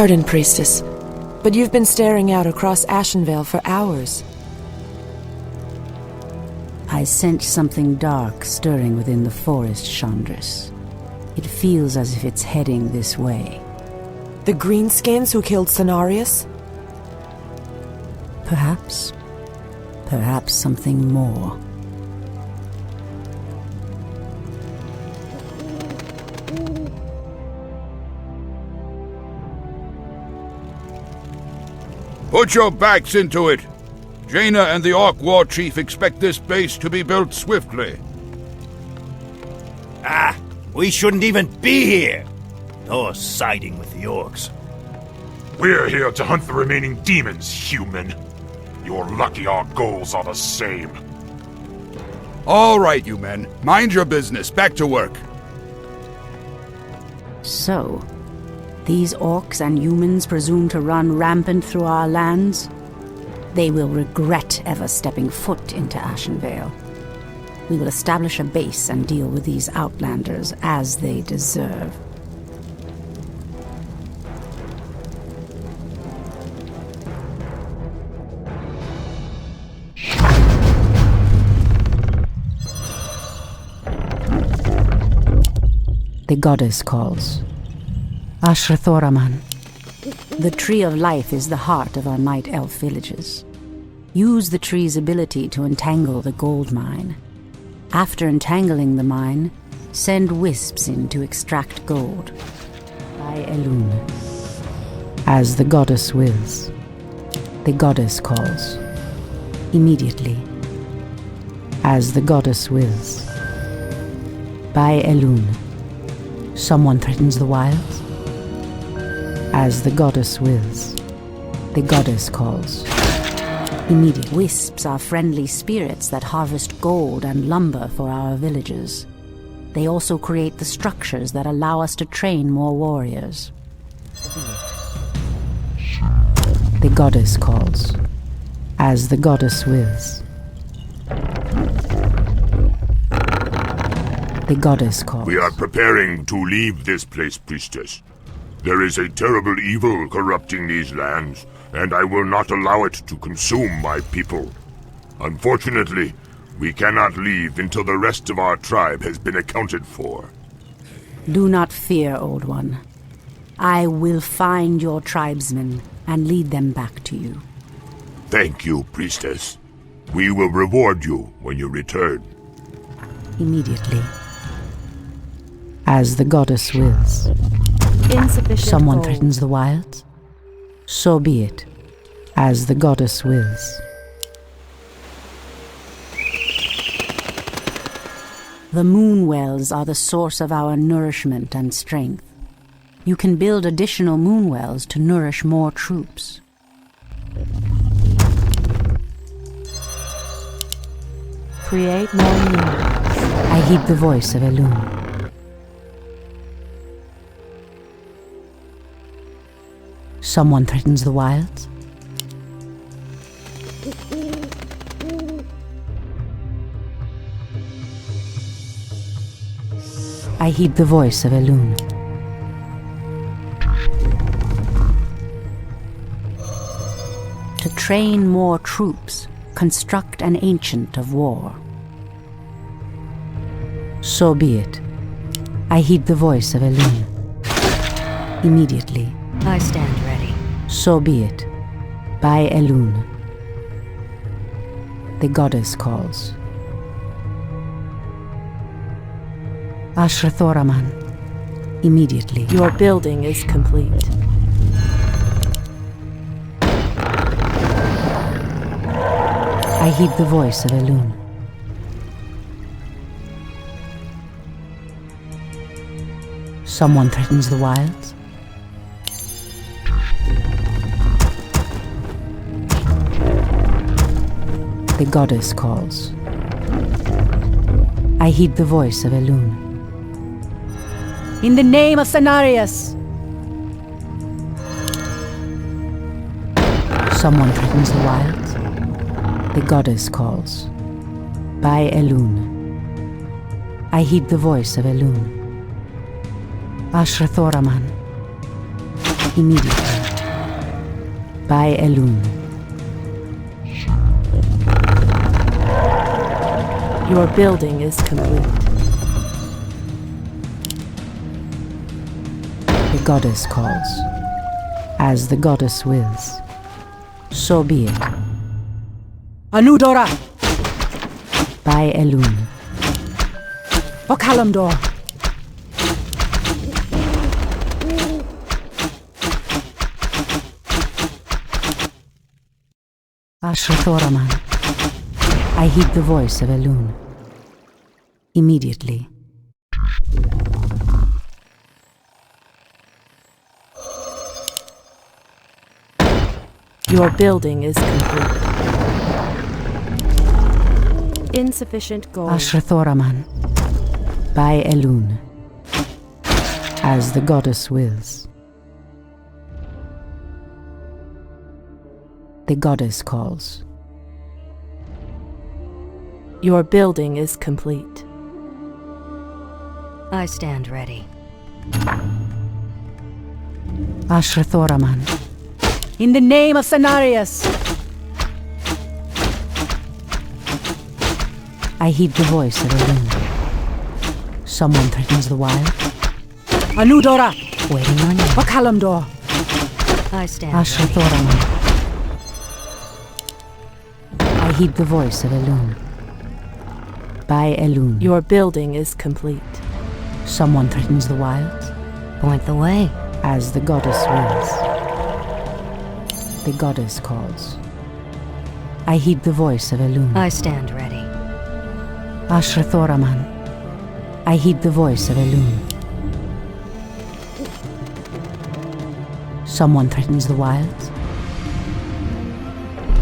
Pardon, Priestess, but you've been staring out across Ashenvale for hours. I sense something dark stirring within the forest, Chandris. It feels as if it's heading this way. The Greenskins who killed Cenarius? Perhaps. Perhaps something more. Put your backs into it! Jaina and the Orc War Chief expect this base to be built swiftly. Ah, we shouldn't even be here! Or siding with the Orcs. We're here to hunt the remaining demons, human. You're lucky our goals are the same. All right, you men. Mind your business. Back to work. So, these orcs and humans presume to run rampant through our lands? They will regret ever stepping foot into Ashenvale. We will establish a base and deal with these outlanders as they deserve. The goddess calls. Ashrathoraman. The Tree of Life is the heart of our Night Elf villages. Use the tree's ability to entangle the gold mine. After entangling the mine, send wisps in to extract gold. By Elune. As the goddess wills. The goddess calls. Immediately. As the goddess wills. By Elune. Someone threatens the wilds? As the goddess wills. The goddess calls. Immediate wisps are friendly spirits that harvest gold and lumber for our villages. They also create the structures that allow us to train more warriors. The goddess calls. As the goddess wills. The goddess calls. We are preparing to leave this place, priestess. There is a terrible evil corrupting these lands, and I will not allow it to consume my people. Unfortunately, we cannot leave until the rest of our tribe has been accounted for. Do not fear, Old One. I will find your tribesmen and lead them back to you. Thank you, priestess. We will reward you when you return. Immediately. As the goddess wills. Insufficient Someone gold. threatens the wilds? So be it. As the goddess wills. The moon wells are the source of our nourishment and strength. You can build additional moon wells to nourish more troops. Create more moons. I heed the voice of Elune. Someone threatens the wilds? I heed the voice of Elune. To train more troops, construct an ancient of war. So be it. I heed the voice of Elune. Immediately. I stand ready. So be it. By Elune. The goddess calls. Ashrathoraman. Immediately. Your building is complete. I heed the voice of Elune. Someone threatens the wilds? The goddess calls. I heed the voice of Elune. In the name of Cenarius! Someone threatens the wilds? The goddess calls. By Elune. I heed the voice of Elune. Ashrathoraman. Immediately. By Elune. Your building is complete. The goddess calls. As the goddess wills. So be it. Anudora! By Elune. Okalamdor! Ashrathoraman. I heed the voice of Elune. Immediately. Your building is complete. Insufficient gold. Ashrathoraman. By Elune. As the goddess wills. The goddess calls. Your building is complete. I stand ready. Ashrathoraman. In the name of Cenarius! I heed the voice of Elune. Someone threatens the wild. Anudora! Waiting on you. Okalamdor! I stand ready. Ashrathoraman. I heed the voice of Elune. By Elune. Your building is complete. Someone threatens the wilds. Point the way. As the goddess wills. The goddess calls. I heed the voice of Elune. I stand ready. Ashrathoraman. I heed the voice of Elune. Someone threatens the wilds.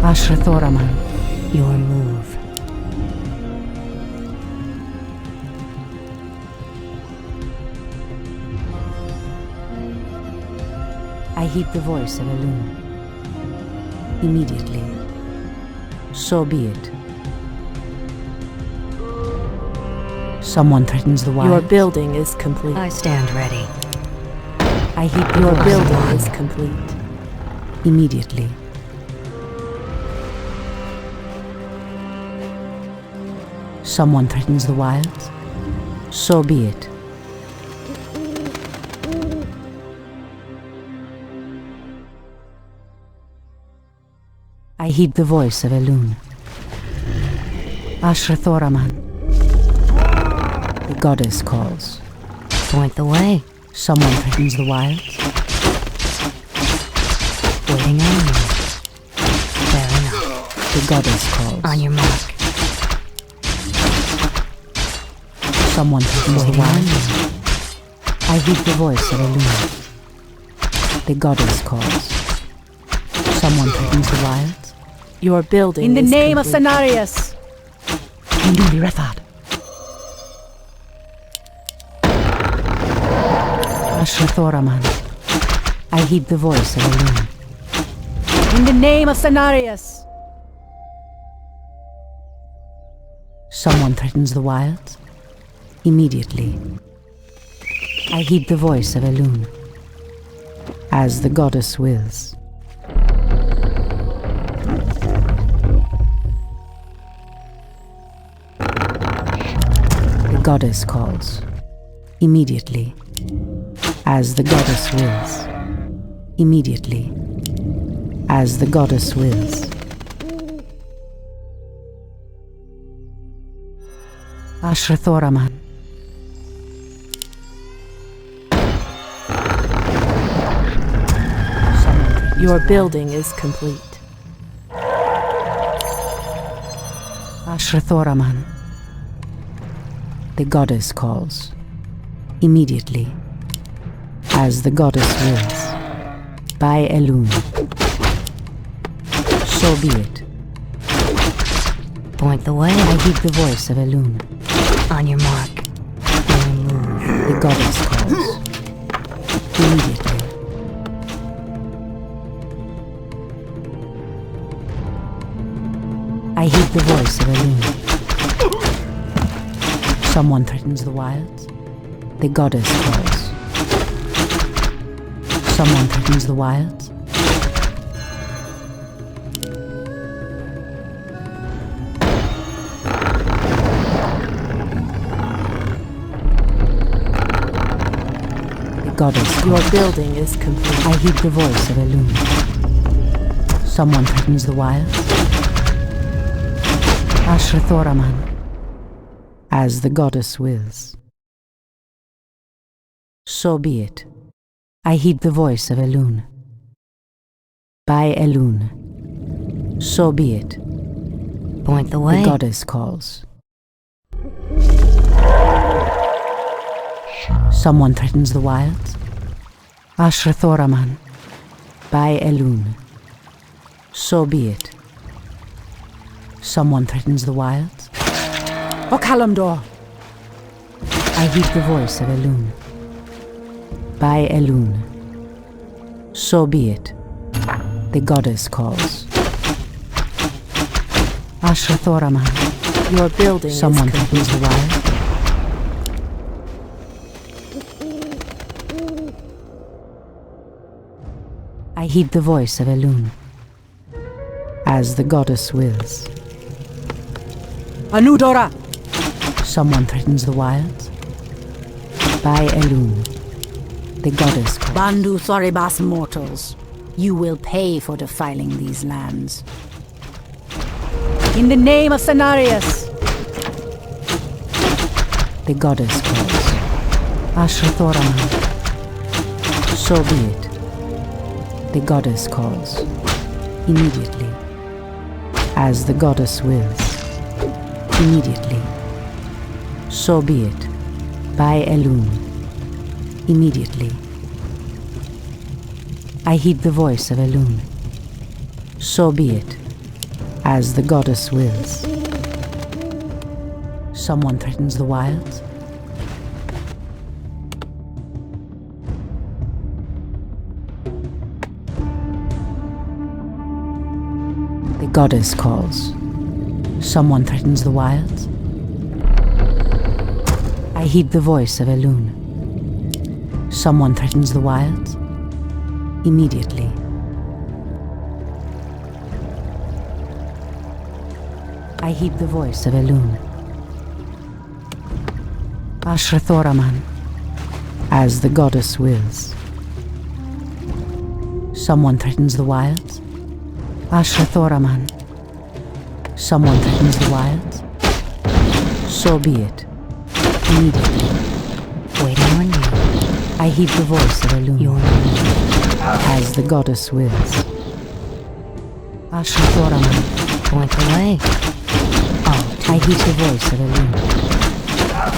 Ashrathoraman. Your move. I heed the voice of Elune. Immediately. So be it. Someone threatens the wild. Your building is complete. I stand ready. I heed the Your voice building of is Elune. complete. Immediately. Someone threatens the wilds. So be it. I heed the voice of Elune. Ashrathoraman. The goddess calls. Point the way. Someone threatens the wilds. Waiting on you. Fair enough. The goddess calls. On your mark. Someone threatens the Waiting on wilds. you. I heed the voice of Elune. The goddess calls. Someone threatens the wilds. Your building In the is name of complete. Cenarius! Induli Rethad. Ashrathoraman. I heed the voice of Elune. In the name of Cenarius! Someone threatens the wilds. Immediately. I heed the voice of Elune. As the goddess wills. The goddess calls. Immediately. As the goddess wills. Immediately. As the goddess wills. Ashrathoraman. Your building is complete. Ashrathoraman. The goddess calls. Immediately. As the goddess wills. By Elune. So be it. Point the way. I heed the voice of Elune. On your mark. Your move. The goddess calls. Immediately. I heed the voice of Elune. Someone threatens the wilds. The goddess calls. Someone threatens the wilds. goddess Your calls. building is complete. I heed the voice of Elune. Someone threatens the wilds. Ashrathoraman. As the goddess wills. So be it. I heed the voice of Elune. By Elune. So be it. Point the The way. goddess calls. Someone threatens the wilds. Ashrathoraman. By Elune. So be it. Someone threatens the wilds. O Kalimdor! I heed the voice of Elune. By Elune. So be it. The goddess calls. Ashrathoraman. Your building Someone is threatens complete. the wild. I heed the voice of Elune. As the goddess wills. Anudora! Someone threatens the wilds. By Elune. The goddess calls. Bandu Thoribas mortals, you will pay for defiling these lands. In the name of Cenarius! The goddess calls. Ashrathoraman. So be it. The goddess calls. Immediately. As the goddess wills. Immediately. So be it. By Elune. Immediately. I heed the voice of Elune. So be it. As the goddess wills. Someone threatens the wilds. The goddess calls. Someone threatens the wilds. I heed the voice of Elune. Someone threatens the wilds. Immediately. I heed the voice of Elune. Ashrathoraman. As the goddess wills. Someone threatens the wilds. Ashrathoraman. Someone threatens the wilds. So be it. Immediately. Waiting on you. I heed the voice of Elune. Your move. As the goddess wills. Ashrathoraman. Point the way. I heed the voice of Elune.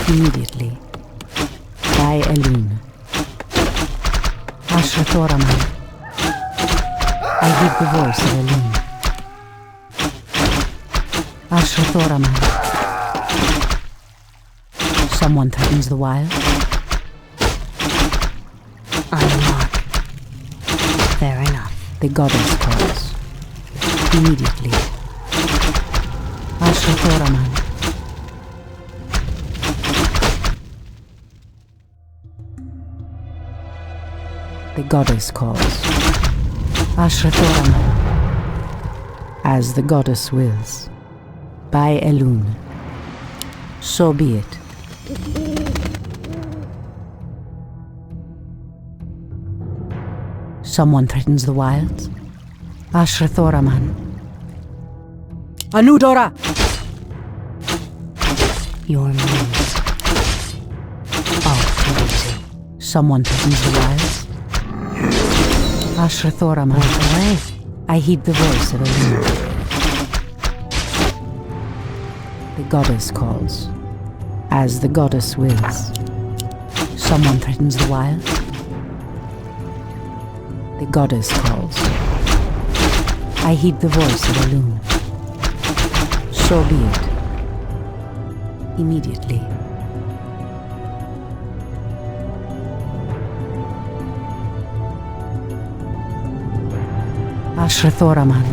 Immediately. By Elune. Ashrathoraman. I heed the voice of Elune. Ashrathoraman. Someone threatens the wild. On your mark. Fair enough. The goddess calls. Immediately. Ashrathoraman. The goddess calls. Ashrathoraman. As the goddess wills. By Elune. So be it. Someone threatens the wilds. Ashrathoraman. Anudora! Your move. All too easy. Someone threatens the wilds. Ashrathoraman. Point the way. I heed the voice of Elune. The goddess calls. As the goddess wills. Someone threatens the wild. The goddess calls. I heed the voice of Elune. So be it. Immediately. Ashrathoraman.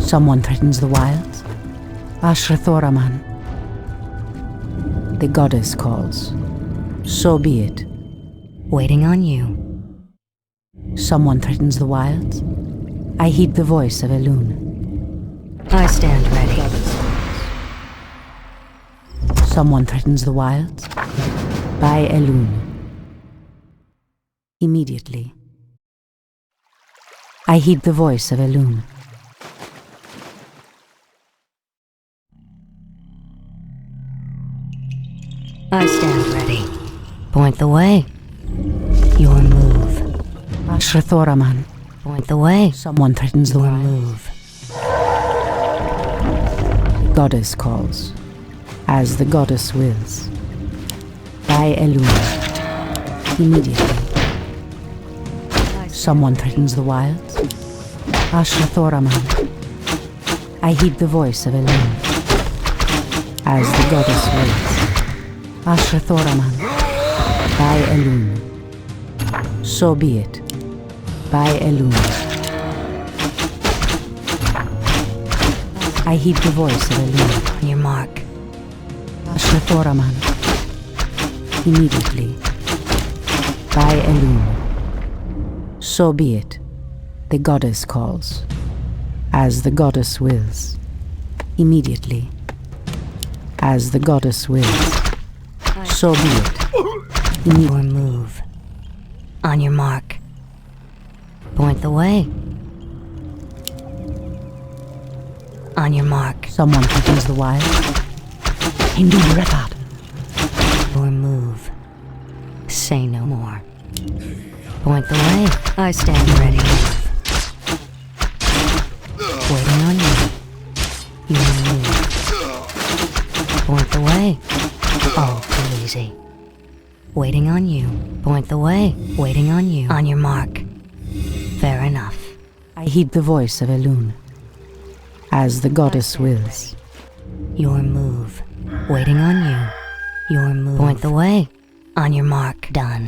Someone threatens the wilds. Ashrathoraman. The goddess calls. So be it. Waiting on you. Someone threatens the wilds. I heed the voice of Elune. I stand ready. Someone threatens the wilds. By Elune. Immediately. I heed the voice of Elune. I stand ready. Point the way. Your move. Ashrathoraman. Point the way. Someone threatens the Your wilds. move. Goddess calls. As the goddess wills. By Elune. Immediately. Someone threatens the wilds. Ashrathoraman. I heed the voice of Elune. As the goddess wills. Ashrathoraman. By Elune. So be it. By Elune. I heed the voice of Elune. On your mark. Ashrathoraman. Immediately. By Elune. So be it. The goddess calls. As the goddess wills. Immediately. As the goddess wills. So be it. Your move. On your mark. Point the way. On your mark. Someone threatens the wild. Hindu Rathad. Your move. Say no more. Point the way. I stand ready. Waiting on you. Your move. Point the way. Oh, too easy. Waiting on you. Point the way. Waiting on you. On your mark. Fair enough. I heed the voice of Elune. As the goddess wills. Your move. Waiting on you. Your move. Point the way. On your mark. Done.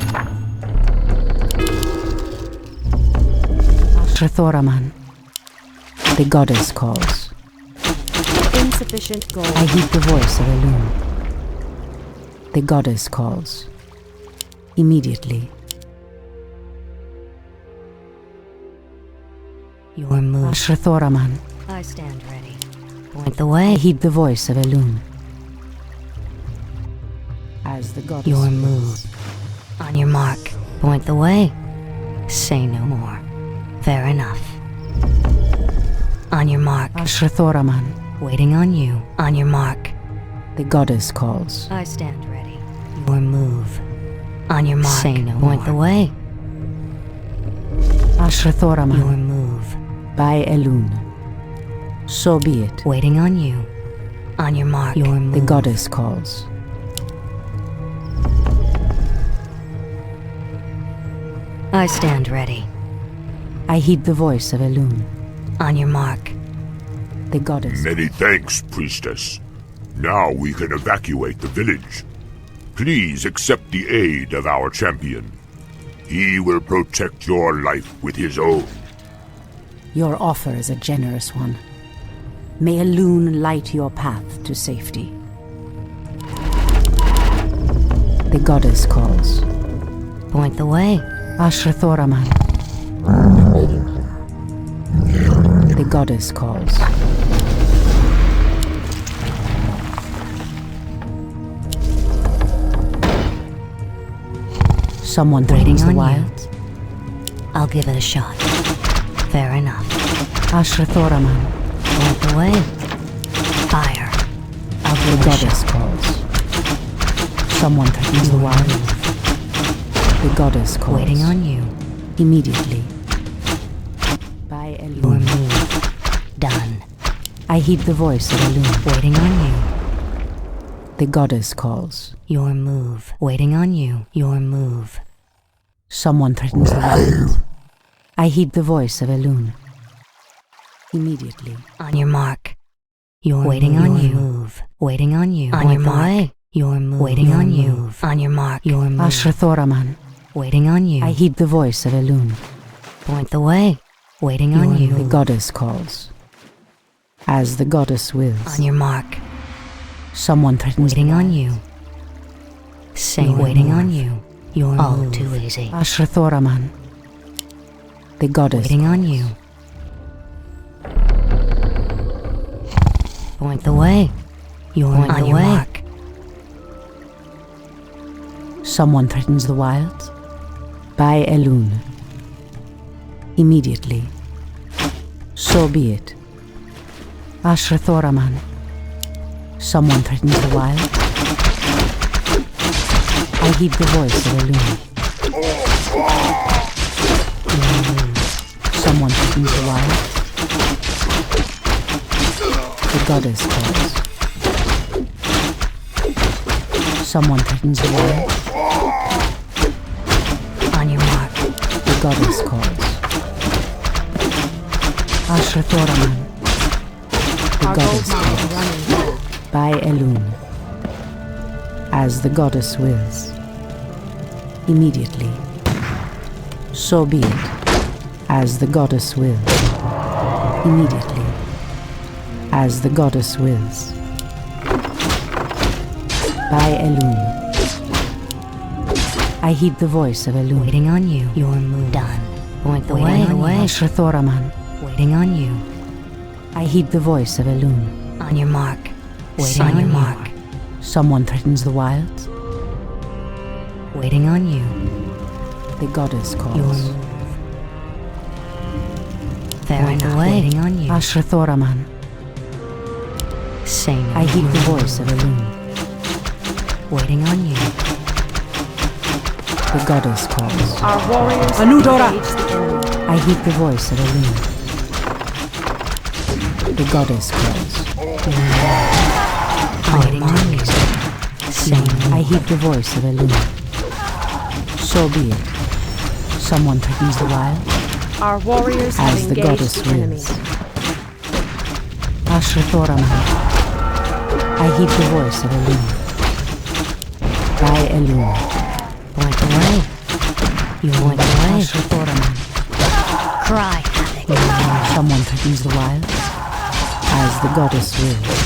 Ashrathoraman. The goddess calls. Insufficient gold. I heed the voice of Elune. The goddess calls. Immediately. Your move. Ashrathoraman. I stand ready. Point the way. I heed the voice of Elune. As the goddess Your wills. move. On your mark. Point the way. Say no more. Fair enough. On your mark. Ashrathoraman. Waiting on you. On your mark. The goddess calls. I stand ready. Your move. On your mark. Say no Point the way. Ashrathoraman. Your move. By Elune. So be it. Waiting on you. On your mark. Your move. The goddess calls. I stand ready. I heed the voice of Elune. On your mark. The goddess. Many thanks, priestess. Now we can evacuate the village. Please accept the aid of our champion. He will protect your life with his own. Your offer is a generous one. May Elune light your path to safety. The goddess calls. Point the way. Ashrathoraman. The goddess calls. Someone Waiting threatens the on wilds. I'll give it a shot. Fair enough. Ashrathoraman. Point the way. Fire. I'll The give it a goddess shot. calls. Someone threatens the wilds. The goddess calls. Waiting on you. Immediately. By Your Elune. move. Done. I heed the voice of Elune. Waiting on you. The goddess calls. Your move. Waiting on you. Your move. Someone threatens the wilds. I heed the voice of Elune. Immediately. On your mark. Your waiting on you. Move. Waiting on you. On your mark. Your move. Waiting on you. On your mark. Your move. Ashrathoraman. Waiting on you. I heed the voice of Elune. Point the way. Waiting on you. The goddess calls. As the goddess wills. On your mark. Someone threatens Waiting the on wilds. you. Say Your waiting move. on you. Your Oh, move. Too easy. Ashrathoraman. The goddess Waiting on you. Point the way. You're on your mark. Someone threatens the wilds? By Elune. Immediately. So be it. Ashrathoraman. Someone threatens the wild? I heed the voice of Elune. Someone threatens the wild? The goddess calls. Someone threatens the wild? On your mark. The goddess calls. Ashrathoraman. The goddess calls. By Elune. As the goddess wills. Immediately. So be it. As the goddess wills. Immediately. As the goddess wills. By Elune. I heed the voice of Elune. Waiting on you. Your move done. Point the way. Ashrathoraman. Waiting on you. I heed the voice of Elune. On your mark. Waiting on your mark. Someone threatens the wilds? Waiting on you. The goddess calls. Your move. Fair enough. Waiting on you. Ashrathoraman. Say no. I heed the voice of Elune. Waiting on you. The goddess calls. Our warriors Anudora! engage the enemy. I heed the voice of Elune. The goddess calls. Waiting on you. Say no. I heed the voice of Elune. So be it. Someone threatens the wild? Our warriors have As the engaged goddess the enemy. wills. Ashrathoraman. I heed the voice of Elune. By Elune. Point the way. You point the way. Ashrathoraman. Cry. Someone threatens the wild? As the goddess wills.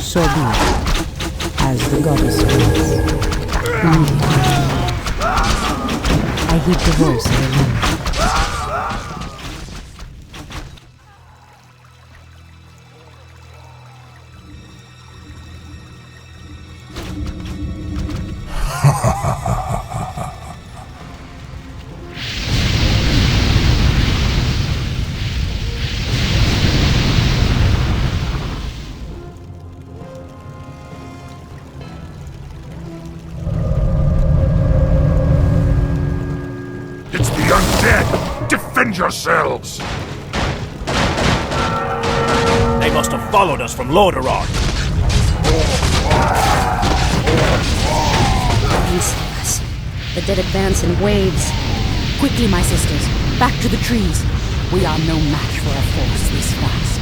So be it. As the goddess wills. Immediately. I heed the voice of Elune. It's the undead! Defend yourselves! They must have followed us from Lordaeron. Please save us. The dead advance in waves. Quickly, my sisters. Back to the trees. We are no match for a force this fast.